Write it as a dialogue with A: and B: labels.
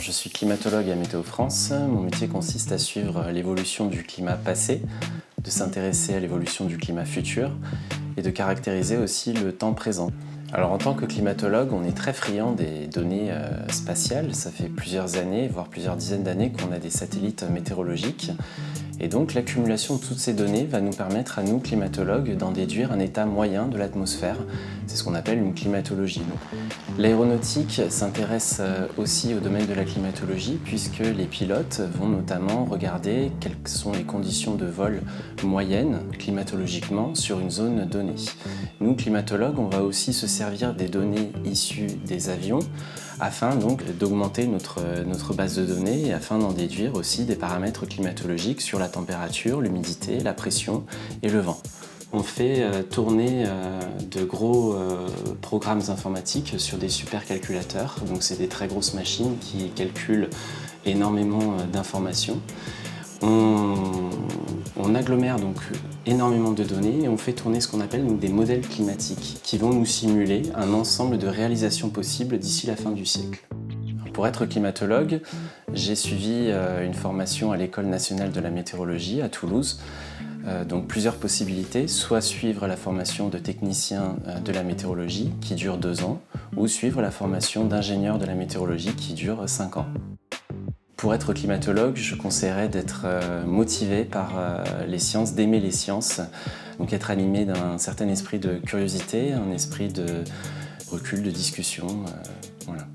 A: Je suis climatologue à Météo France. Mon métier consiste à suivre l'évolution du climat passé, de s'intéresser à l'évolution du climat futur et de caractériser aussi le temps présent. Alors en tant que climatologue, on est très friand des données spatiales. Ça fait plusieurs années, voire plusieurs dizaines d'années qu'on a des satellites météorologiques. Et donc l'accumulation de toutes ces données va nous permettre à nous, climatologues, d'en déduire un état moyen de l'atmosphère. C'est ce qu'on appelle une climatologie. L'aéronautique s'intéresse aussi au domaine de la climatologie puisque les pilotes vont notamment regarder quelles sont les conditions de vol moyennes climatologiquement sur une zone donnée. Nous, climatologues, on va aussi se servir des données issues des avions afin donc d'augmenter notre base de données et afin d'en déduire aussi des paramètres climatologiques sur la température, l'humidité, la pression et le vent. On fait tourner de gros programmes informatiques sur des supercalculateurs, donc c'est des très grosses machines qui calculent énormément d'informations. On agglomère donc énormément de données et on fait tourner ce qu'on appelle donc des modèles climatiques qui vont nous simuler un ensemble de réalisations possibles d'ici la fin du siècle. Pour être climatologue, j'ai suivi une formation à l'École nationale de la météorologie à Toulouse. Donc plusieurs possibilités, soit suivre la formation de technicien de la météorologie qui dure 2 ans, ou suivre la formation d'ingénieur de la météorologie qui dure 5 ans. Pour être climatologue, je conseillerais d'être motivé par les sciences, d'aimer les sciences, donc être animé d'un certain esprit de curiosité, un esprit de recul, de discussion, voilà.